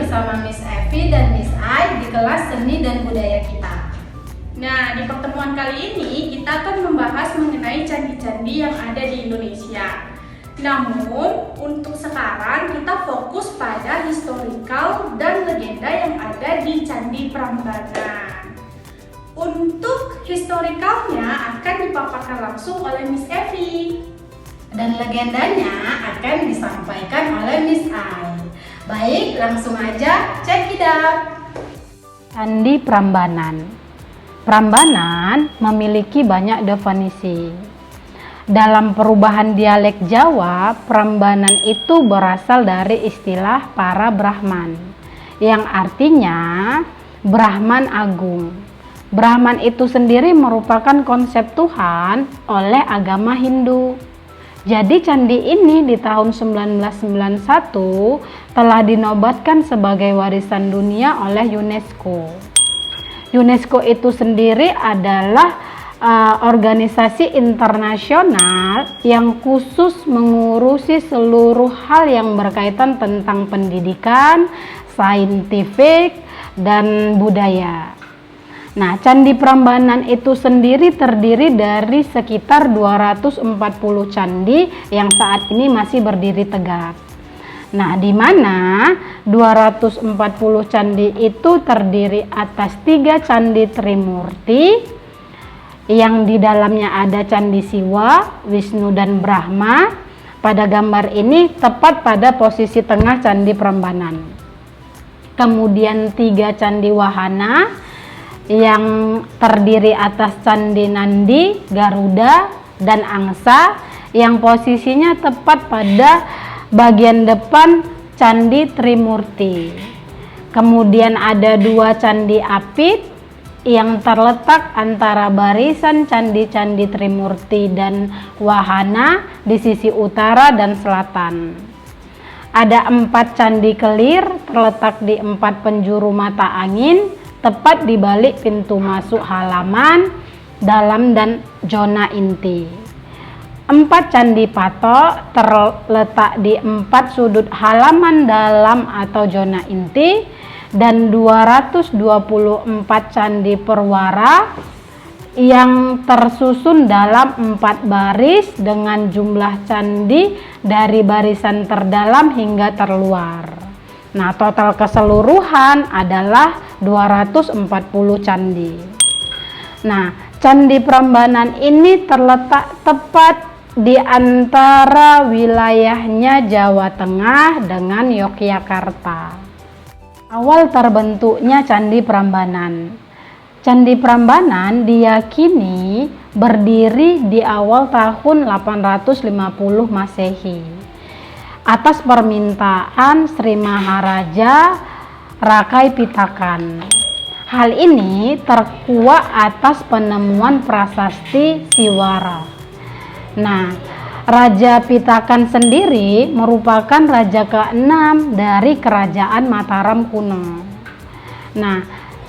bersama Miss Evi dan Miss Ai di kelas seni dan budaya kita. Nah, di pertemuan kali ini kita akan membahas mengenai candi-candi yang ada di Indonesia. Namun, untuk sekarang kita fokus pada historical dan legenda yang ada di Candi Prambanan. Untuk historicalnya akan dipaparkan langsung oleh Miss Evi. Dan legendanya akan disampaikan oleh Miss Ai. Baik, langsung aja check it out. Candi Prambanan. Prambanan memiliki banyak definisi. Dalam perubahan dialek Jawa, Prambanan itu berasal dari istilah para Brahman, yang artinya Brahman Agung. Brahman itu sendiri merupakan konsep Tuhan oleh agama Hindu. Jadi candi ini di tahun 1991 telah dinobatkan sebagai warisan dunia oleh UNESCO. UNESCO itu sendiri adalah organisasi internasional yang khusus mengurusi seluruh hal yang berkaitan tentang pendidikan, saintifik, dan budaya. Nah, Candi Prambanan itu sendiri terdiri dari sekitar 240 candi yang saat ini masih berdiri tegak. Nah, di mana 240 candi itu terdiri atas 3 candi Trimurti, yang di dalamnya ada Candi Siwa, Wisnu, dan Brahma. Pada gambar ini tepat pada posisi tengah Candi Prambanan. Kemudian 3 Candi Wahana yang terdiri atas Candi Nandi, Garuda, dan Angsa yang posisinya tepat pada bagian depan Candi Trimurti. Kemudian ada 2 Candi Apit yang terletak antara barisan candi-candi Trimurti dan Wahana di sisi utara dan selatan. Ada 4 candi kelir terletak di 4 penjuru mata angin, tepat di balik pintu masuk halaman, dalam, dan zona inti. 4 candi patok terletak di 4 sudut halaman dalam atau zona inti, dan 224 candi perwara yang tersusun dalam 4 baris dengan jumlah candi dari barisan terdalam hingga terluar. Nah, total keseluruhan adalah 240 candi. Nah, Candi Prambanan ini terletak tepat di antara wilayahnya Jawa Tengah dengan Yogyakarta. Awal terbentuknya Candi Prambanan. Candi Prambanan diyakini berdiri di awal tahun 850 Masehi atas permintaan Sri Maharaja Rakai Pitakan. Hal ini terkuak atas penemuan prasasti Siwara. Nah, Raja Pitakan sendiri merupakan raja ke-6 dari kerajaan Mataram kuno. Nah,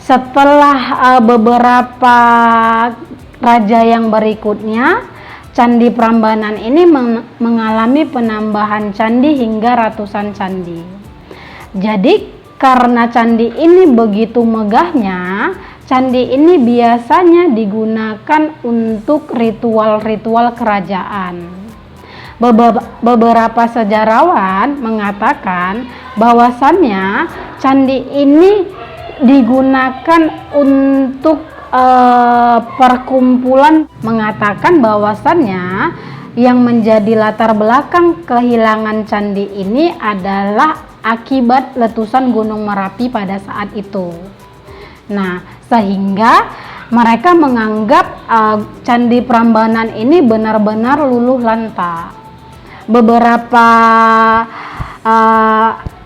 setelah beberapa raja yang berikutnya, Candi Prambanan ini mengalami penambahan candi hingga ratusan candi. Jadi, karena candi ini begitu megahnya, candi ini biasanya digunakan untuk ritual-ritual kerajaan. Beberapa sejarawan mengatakan bahwasannya candi ini digunakan untuk perkumpulan, mengatakan bahwasannya yang menjadi latar belakang kehilangan candi ini adalah akibat letusan Gunung Merapi pada saat itu. Nah, sehingga mereka menganggap Candi Prambanan ini benar-benar luluh lantak. Beberapa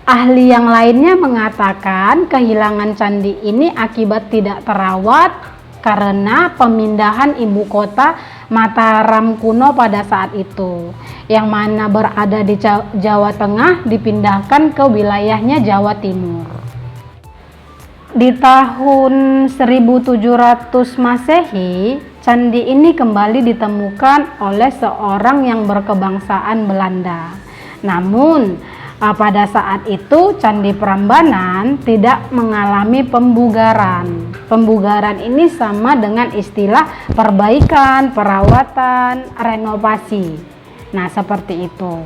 ahli yang lainnya mengatakan kehilangan candi ini akibat tidak terawat karena pemindahan ibu kota Mataram kuno pada saat itu, yang mana berada di Jawa Tengah dipindahkan ke wilayahnya Jawa Timur. Di tahun 1700 Masehi, candi ini kembali ditemukan oleh seorang yang berkebangsaan Belanda. Namun, pada saat itu Candi Prambanan tidak mengalami pembugaran. Pembugaran ini sama dengan istilah perbaikan, perawatan, renovasi. Nah, seperti itu.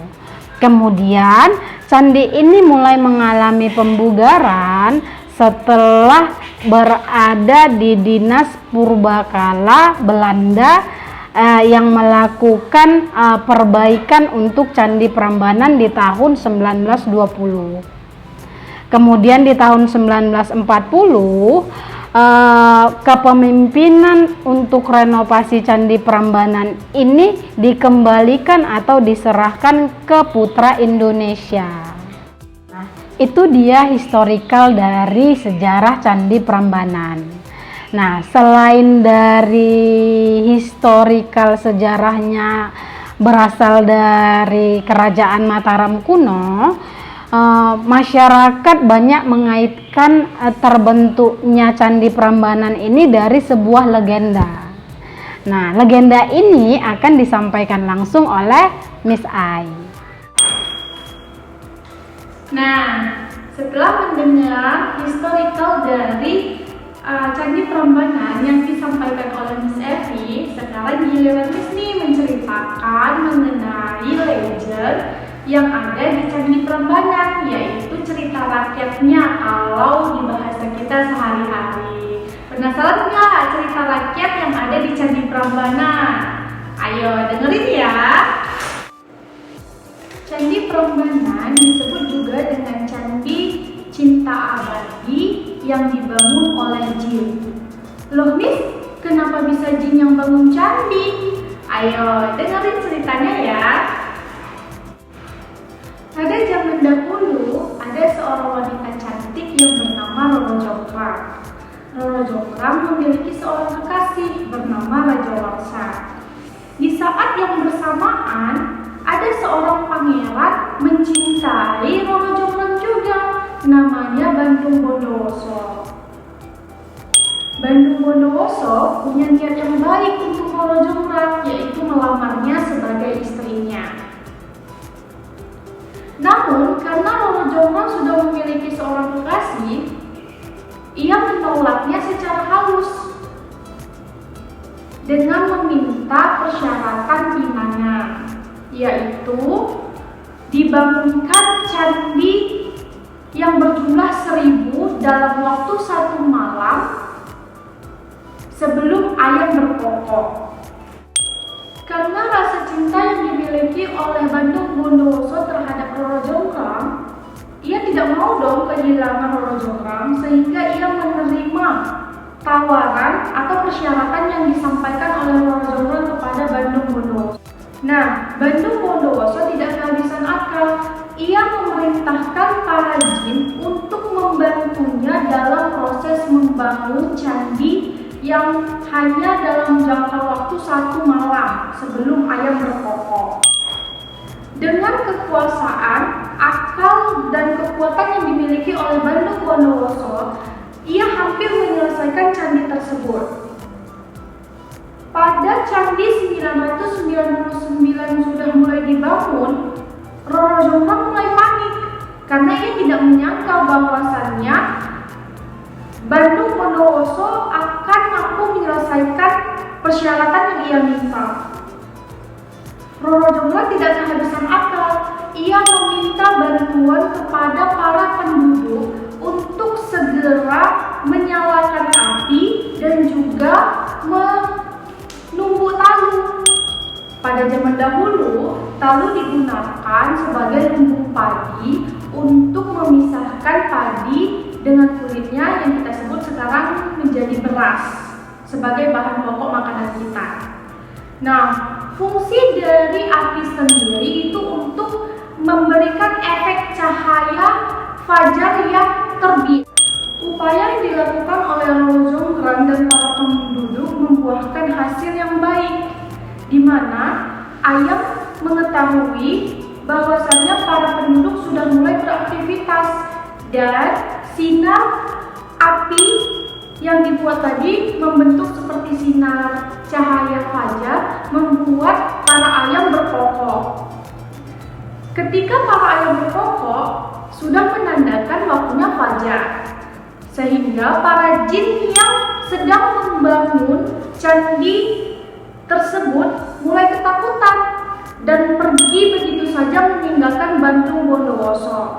Kemudian candi ini mulai mengalami pembugaran setelah berada di Dinas Purbakala Belanda yang melakukan perbaikan untuk Candi Prambanan di tahun 1920. Kemudian di tahun 1940 kepemimpinan untuk renovasi Candi Prambanan ini dikembalikan atau diserahkan ke putra Indonesia. Nah, itu dia historikal dari sejarah Candi Prambanan. Nah, selain dari historikal sejarahnya berasal dari Kerajaan Mataram kuno, masyarakat banyak mengaitkan terbentuknya Candi Prambanan ini dari sebuah legenda. Nah, legenda ini akan disampaikan langsung oleh Miss Ai. Nah, setelah mendengar historical dari Candi Prambanan yang disampaikan oleh Miss Evi, sekarang giliran Miss nih menceritakan mengenai legend yang ada di Candi Prambanan, yaitu cerita rakyatnya kalau di bahasa kita sehari-hari. Penasaran nggak cerita rakyat yang ada di Candi Prambanan? Ayo dengerin ya. Candi Prambanan disebut juga dengan Candi Cinta Abadi yang dibangun oleh jin. Loh Miss, kenapa bisa jin yang bangun candi? Ayo dengerin ceritanya ya. Pada zaman dahulu ada seorang wanita cantik yang bernama Roro Jonggrang. Roro Jonggrang memiliki seorang kekasih bernama Raja Wangsa. Di saat yang bersamaan ada seorang pangeran mencintai Roro Jonggrang juga, namanya Bandung Bondowoso. Bandung Bondowoso punya niat yang baik untuk Roro Jonggrang, yaitu melamarnya sebagai istrinya. Namun karena Roro Jonggrang sudah memiliki seorang kekasih, ia menolaknya secara halus dengan meminta persyaratan imana, yaitu dibangunkan candi yang berjumlah 1000 dalam waktu 1 malam sebelum ayam berkokok. Karena rasa cinta yang dimiliki oleh Bandung Bondowoso terhadap Roro Jonggrang, ia tidak mau dong kehilangan Roro Jonggrang, sehingga ia menerima tawaran atau persyaratan yang disampaikan oleh Roro Jonggrang kepada Bandung Bondowoso. Nah, Bandung Bondowoso tidak kehabisan akal. Ia memerintahkan para jin untuk membantunya dalam proses membangun candi yang hanya dalam jangka waktu 1 malam sebelum ayam berkokok. Dengan kekuasaan, akal, dan kekuatan yang dimiliki oleh Bandung Bondowoso, ia hampir menyelesaikan candi tersebut. Pada candi 999 sudah mulai dibangun, Roro Jonggrang mulai panik karena ia tidak menyangka bahwasannya Bandung Bondowoso akan mampu menyelesaikan persyaratan yang ia minta. Roro Jonggrang tidak kehabisan akal. Ia meminta bantuan kepada para penduduk untuk segera menyalakan api dan juga menumbuk talu. Pada zaman dahulu, talu digunakan sebagai lumbung padi untuk memisahkan padi dengan kulitnya yang kita sebut sekarang menjadi beras sebagai bahan pokok makanan kita. Nah, fungsi dari api sendiri itu untuk memberikan efek cahaya fajar yang terbit. Upaya yang dilakukan oleh Roro Jonggrang dan para penduduk membuahkan hasil yang baik, di mana ayam mengetahui bahwasannya para penduduk sudah mulai beraktivitas dan sinar api yang dibuat tadi membentuk seperti sinar cahaya fajar membuat para ayam berkokok. Ketika para ayam berkokok, sudah menandakan waktunya fajar. Sehingga para jin yang sedang membangun candi tersebut mulai ketakutan dan pergi begitu saja meninggalkan Bandung Bondowoso.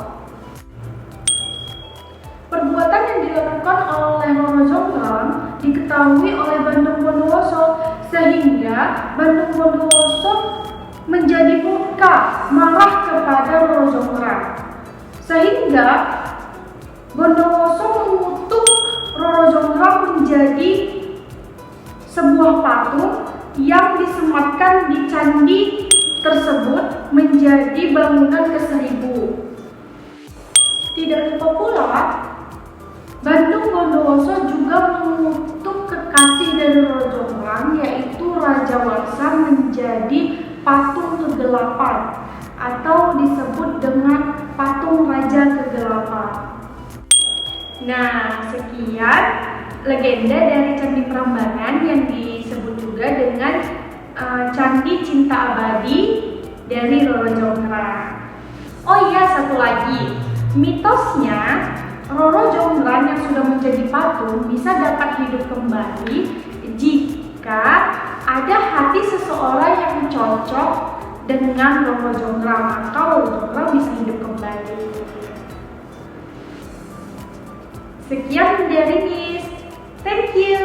Perbuatan yang dilakukan oleh Roro Jonggrang diketahui oleh Bandung Bondowoso, sehingga Bandung Bondowoso menjadi murka, marah kepada Roro Jonggrang. Sehingga Bondowoso mengutuk Roro Jonggrang menjadi sebuah patung yang disematkan di candi tersebut menjadi bangunan ke-1000. Tidak lupa pula, Bandung Bondowoso juga mengutuk kekasih dari Roro Jonggrang, yaitu Raja Wangsa, menjadi patung kegelapan atau disebut dengan patung Raja Kegelapan. Nah, sekian legenda dari Candi Prambanan yang disebut juga dengan Candi Cinta Abadi dari Roro Jonggrang. Oh iya, satu lagi, mitosnya Roro Jonggrang yang sudah menjadi patung bisa dapat hidup kembali jika ada hati seseorang yang cocok dengan Roro Jonggrang, maka Roro Jonggrang bisa hidup kembali. Sekian dari Miss. Thank you.